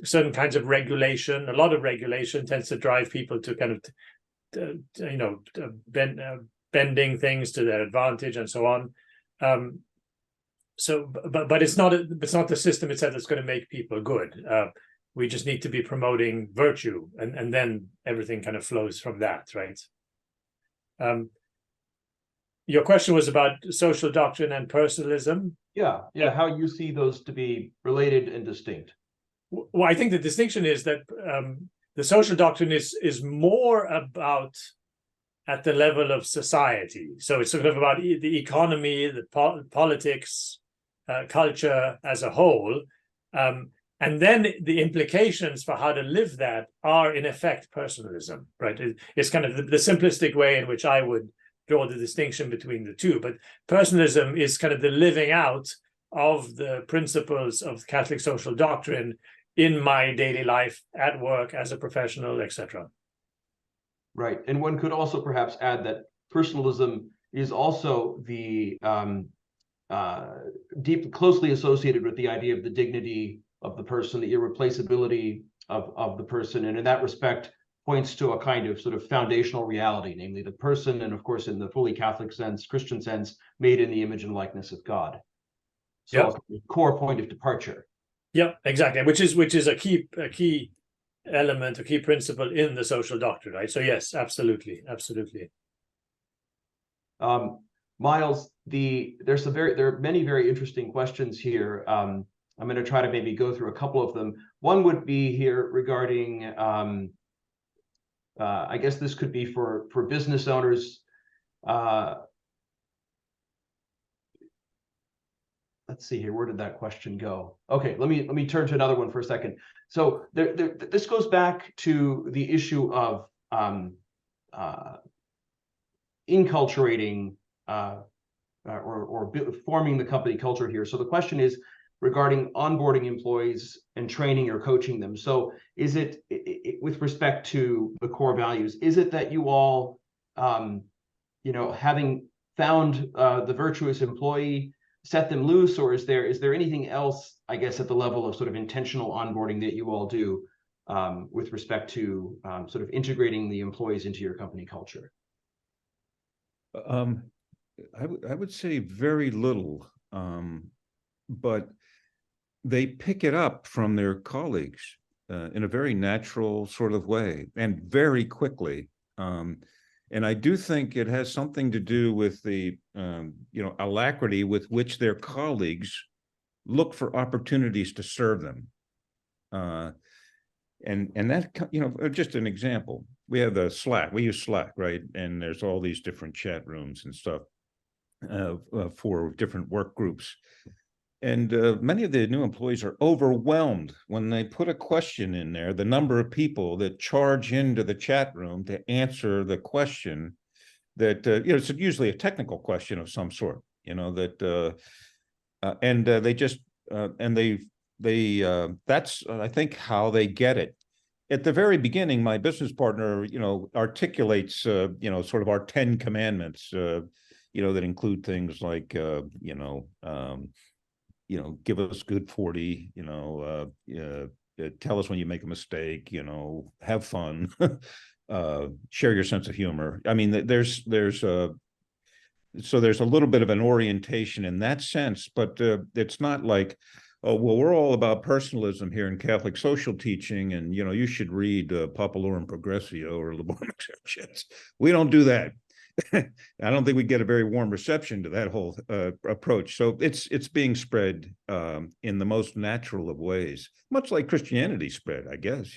certain kinds of regulation. A lot of regulation tends to drive people to kind of, bending things to their advantage and so on. But it's not the system itself that's going to make people good. We just need to be promoting virtue, and then everything kind of flows from that, right? Your question was about social doctrine and personalism. Yeah, how you see those to be related and distinct. Well, I think the distinction is that the social doctrine is more about at the level of society. So it's sort of about the economy, the politics, culture as a whole. And then the implications for how to live that are, in effect, personalism, right? It's kind of the simplistic way in which I would draw the distinction between the two. But personalism is kind of the living out of the principles of Catholic social doctrine in my daily life, at work, as a professional, etc. Right. And one could also perhaps add that personalism is also the closely associated with the idea of the dignity of the person, the irreplaceability of the person, and in that respect points to a kind of sort of foundational reality, namely the person, and of course in the fully Catholic sense, Christian sense, made in the image and likeness of God. So a core point of departure. Yeah, exactly. Which is a key element, a key principle in the social doctrine, right? So yes, absolutely. Myles, there are many very interesting questions here. I'm going to try to maybe go through a couple of them. One would be here regarding, I guess this could be for business owners. Let's see here. Where did that question go? Okay, let me turn to another one for a second. So this goes back to the issue of inculturating or forming the company culture here. So the question is regarding onboarding employees and training or coaching them. So is it with respect to the core values, is it that you all, having found the virtuous employee, set them loose, or is there anything else, I guess, at the level of sort of intentional onboarding that you all do with respect to sort of integrating the employees into your company culture? I would say very little, but they pick it up from their colleagues in a very natural sort of way and very quickly. And I do think it has something to do with the alacrity with which their colleagues look for opportunities to serve them. And that, just an example, we have the Slack, we use Slack, right? And there's all these different chat rooms and stuff for different work groups. And many of the new employees are overwhelmed when they put a question in there, the number of people that charge into the chat room to answer the question that, it's usually a technical question of some sort, that's, I think, how they get it. At the very beginning, my business partner, articulates, sort of our 10 commandments, that include things like, give us good 40, tell us when you make a mistake, have fun, share your sense of humor. I mean, there's a little bit of an orientation in that sense, but it's not like, oh, well, we're all about personalism here in Catholic social teaching, and you should read Populorum Progressio or Laborem Exercens. We don't do that. I don't think we get a very warm reception to that whole approach. So it's being spread in the most natural of ways, much like Christianity spread, I guess.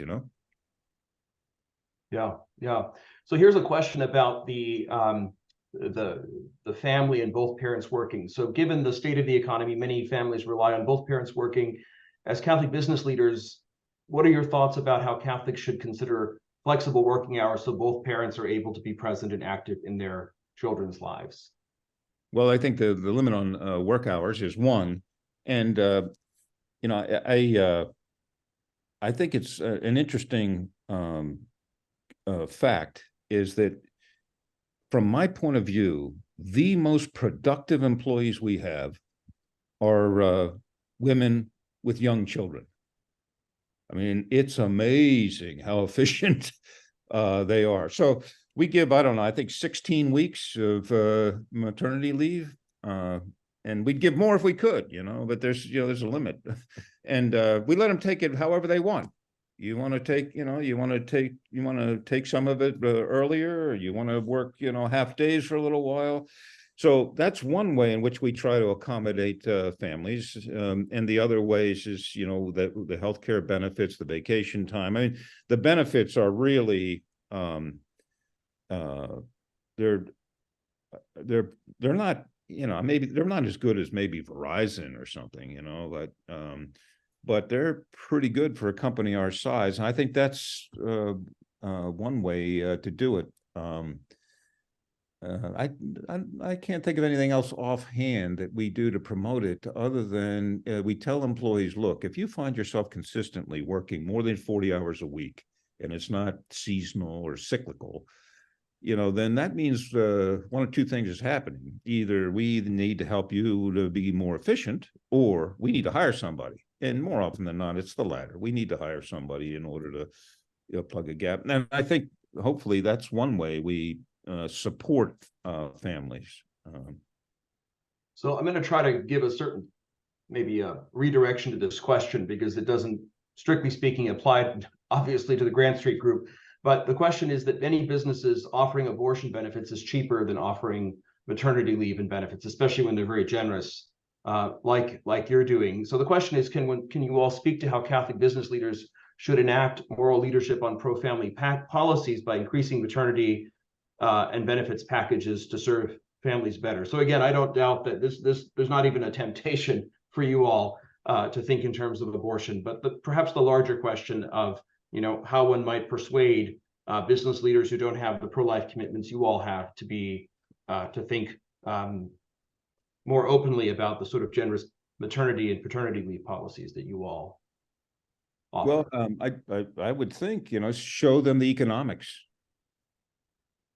Yeah. So here's a question about the family and both parents working. So given the state of the economy, many families rely on both parents working. As Catholic business leaders, what are your thoughts about how Catholics should consider flexible working hours so both parents are able to be present and active in their children's lives? Well, I think the limit on work hours is one, and I think it's an interesting fact is that, from my point of view, the most productive employees we have are women with young children. I mean, it's amazing how efficient they are. So we give, I don't know, I think 16 weeks of maternity leave, and we'd give more if we could, but there's a limit, and we let them take it however they want. You want to take some of it earlier, or you want to work, half days for a little while. So that's one way in which we try to accommodate families. And the other ways is, the healthcare benefits, the vacation time. I mean, the benefits are really, they're not, maybe they're not as good as maybe Verizon or something, but they're pretty good for a company our size. And I think that's one way to do it. I can't think of anything else offhand that we do to promote it, other than we tell employees, look, if you find yourself consistently working more than 40 hours a week, and it's not seasonal or cyclical, then that means one of two things is happening. Either we need to help you to be more efficient, or we need to hire somebody. And more often than not, it's the latter. We need to hire somebody in order to plug a gap. And I think hopefully that's one way we support families. So I'm going to try to give a certain, maybe a redirection to this question, because it doesn't, strictly speaking, apply obviously to the Grant Street Group. But the question is that many businesses offering abortion benefits is cheaper than offering maternity leave and benefits, especially when they're very generous, like you're doing. So the question is, can you all speak to how Catholic business leaders should enact moral leadership on pro-family policies by increasing maternity and benefits packages to serve families better? So again, I don't doubt that there's not even a temptation for you all to think in terms of abortion, but perhaps the larger question of how one might persuade business leaders who don't have the pro-life commitments you all have to think more openly about the sort of generous maternity and paternity leave policies that you all offer. Well, I would think, show them the economics.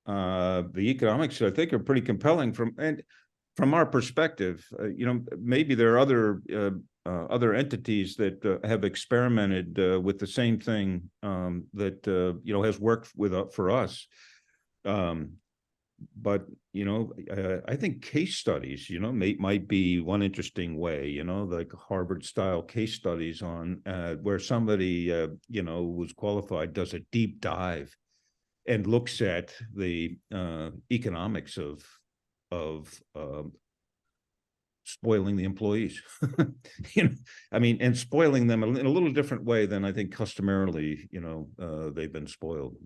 The economics, I think, are pretty compelling from our perspective. Maybe there are other entities that have experimented with the same thing that has worked for us. But I think case studies, might be one interesting way. Like Harvard style case studies on where somebody who's qualified does a deep dive and looks at the economics of spoiling the employees, and spoiling them in a little different way than I think customarily, they've been spoiled,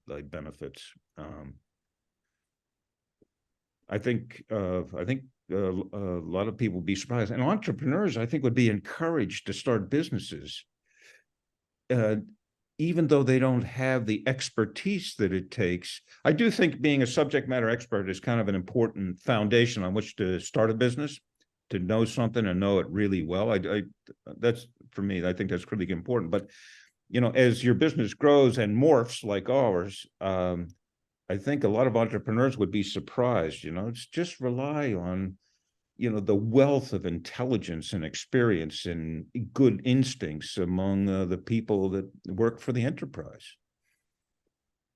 like benefits. I think a lot of people would be surprised, and entrepreneurs, I think, would be encouraged to start businesses, even though they don't have the expertise that it takes. I do think being a subject matter expert is kind of an important foundation on which to start a business, to know something and know it really well. That's, for me, I think that's really important. But, as your business grows and morphs like ours, I think a lot of entrepreneurs would be surprised, just rely on the wealth of intelligence and experience and good instincts among the people that work for the enterprise.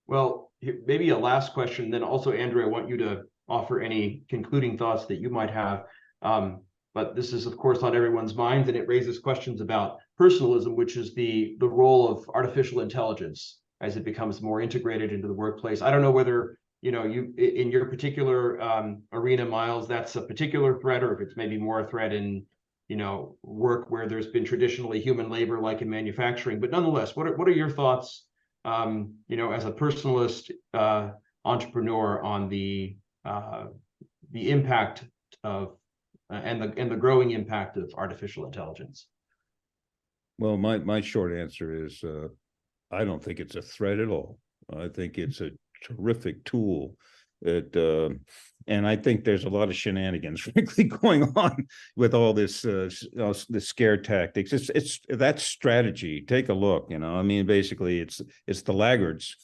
Well, maybe a last question, then also, Andrew, I want you to offer any concluding thoughts that you might have. But this is, of course, on everyone's minds, and it raises questions about personalism, which is the role of artificial intelligence as it becomes more integrated into the workplace. I don't know whether, you in your particular arena, Myles, that's a particular threat, or if it's maybe more a threat in, work where there's been traditionally human labor, like in manufacturing. But nonetheless, what are your thoughts, as a personalist entrepreneur, on the impact of and the growing impact of artificial intelligence? Well, my short answer is I don't think it's a threat at all. I think it's a terrific tool that, and I think there's a lot of shenanigans, frankly, going on with all this the scare tactics. It's that strategy. Take a look. I mean, basically, it's the laggards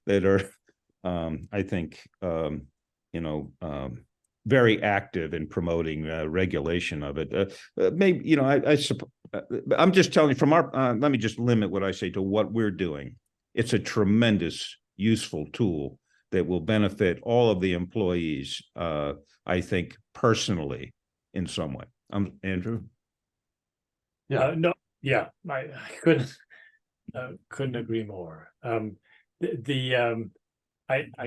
that are, I think, very active in promoting regulation of it. Maybe, I'm just telling you from our, let me just limit what I say to what we're doing. It's a tremendous, useful tool that will benefit all of the employees, I think, personally, in some way. Andrew? Yeah. I couldn't agree more. I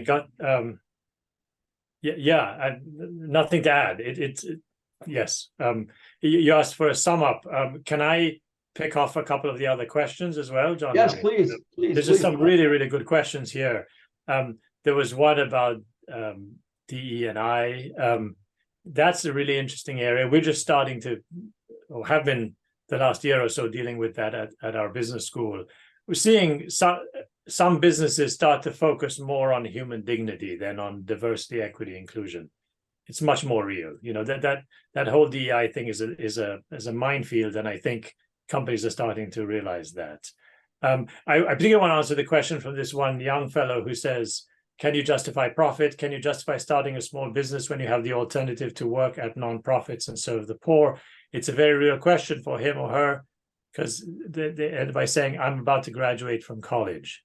got nothing to add. Yes. You asked for a sum up. Can I pick off a couple of the other questions as well, John? Yes, please. There's just some really, really good questions here. There was one about DE&I. That's a really interesting area. We're just starting to, or have been the last year or so, dealing with that at our business school. We're seeing some businesses start to focus more on human dignity than on diversity, equity, inclusion. It's much more real. That whole DEI thing is a minefield, and I think companies are starting to realize that. I particularly want to answer the question from this one young fellow who says, can you justify profit? Can you justify starting a small business when you have the alternative to work at nonprofits and serve the poor? It's a very real question for him or her, because they end by saying, I'm about to graduate from college.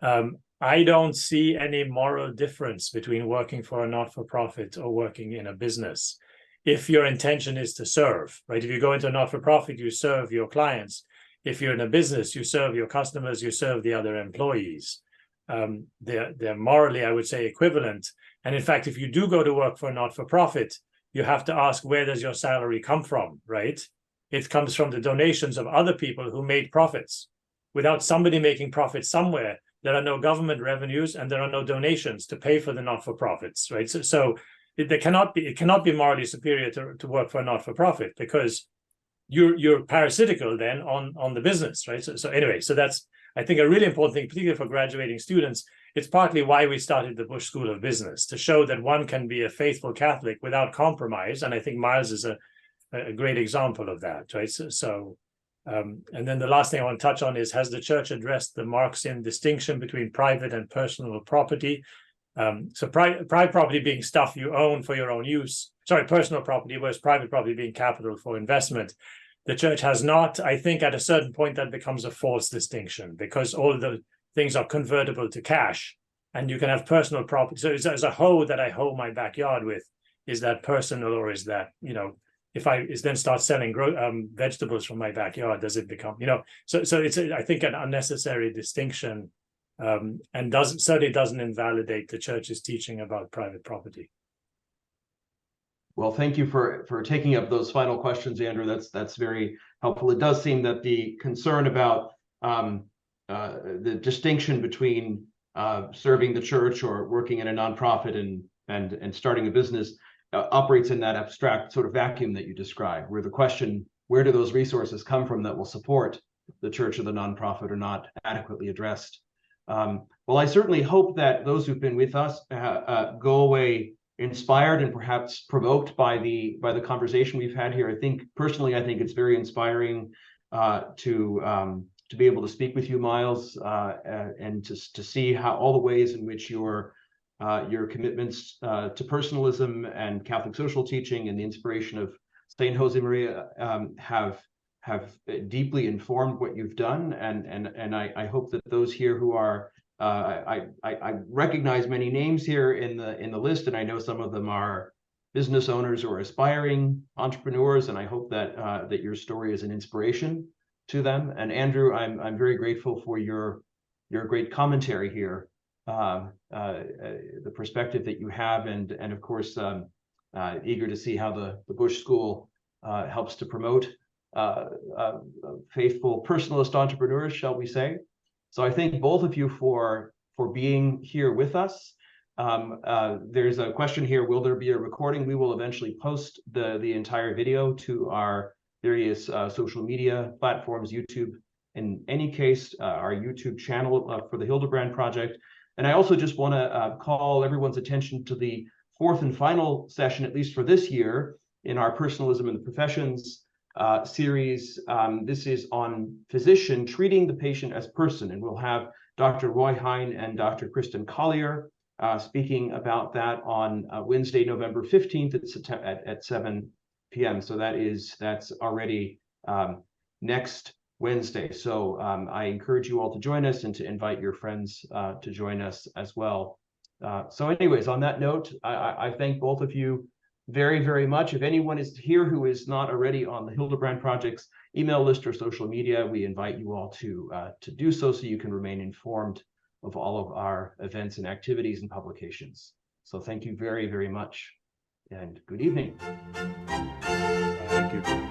I don't see any moral difference between working for a not-for-profit or working in a business, if your intention is to serve, right? If you go into a not-for-profit, you serve your clients. If you're in a business, you serve your customers, you serve the other employees. They're morally, I would say, equivalent. And in fact, if you do go to work for a not-for-profit, you have to ask, where does your salary come from, right? It comes from the donations of other people who made profits. Without somebody making profits somewhere, there are no government revenues and there are no donations to pay for the not-for-profits, right? So it cannot be morally superior to work for a not-for-profit, because you're parasitical then on the business, right? So anyway, so that's, I think, a really important thing, particularly for graduating students. It's partly why we started the Bush School of Business, to show that one can be a faithful Catholic without compromise. And I think Myles is a great example of that, right? And then the last thing I want to touch on is, has the church addressed the Marxian distinction between private and personal property? So private property being stuff you own for your own use, personal property, whereas private property being capital for investment. The church has not. I think at a certain point that becomes a false distinction, because all the things are convertible to cash, and you can have personal property. So as a hoe that I hoe my backyard with, is that personal, or is that, if I then start selling vegetables from my backyard, does it become, so it's, I think, an unnecessary distinction, and certainly doesn't invalidate the church's teaching about private property. Well, thank you for taking up those final questions, Andrew. That's very helpful. It does seem that the concern about the distinction between serving the church or working in a nonprofit and starting a business operates in that abstract sort of vacuum that you described, where the question, where do those resources come from that will support the church or the nonprofit, are not adequately addressed. Well, I certainly hope that those who've been with us go away inspired and perhaps provoked by the conversation we've had here. I think it's very inspiring to be able to speak with you, Myles, and to see how all the ways in which you're your commitments to personalism and Catholic social teaching and the inspiration of Saint Josemaria have deeply informed what you've done, and I hope that those here who are I recognize many names here in the list, and I know some of them are business owners or aspiring entrepreneurs, and I hope that that your story is an inspiration to them. And Andrew, I'm very grateful for your great commentary here, the perspective that you have, and of course eager to see how the Bush School helps to promote faithful personalist entrepreneurs, shall we say. So I thank both of you for being here with us. There's a question here, will there be a recording? We will eventually post the entire video to our various social media platforms, YouTube, in any case, our YouTube channel for the Hildebrand Project. And I also just want to call everyone's attention to the fourth and final session, at least for this year, in our Personalism in the Professions series. This is on physician treating the patient as person, and we'll have Dr. Roy Hine and Dr. Kristen Collier speaking about that on Wednesday, November 15th at 7 p.m. So that's already next Wednesday. So I encourage you all to join us and to invite your friends to join us as well. So anyways, on that note, I thank both of you very, very much. If anyone is here who is not already on the Hildebrand Project's email list or social media, we invite you all to do so you can remain informed of all of our events and activities and publications. So thank you very, very much, and good evening. Thank you.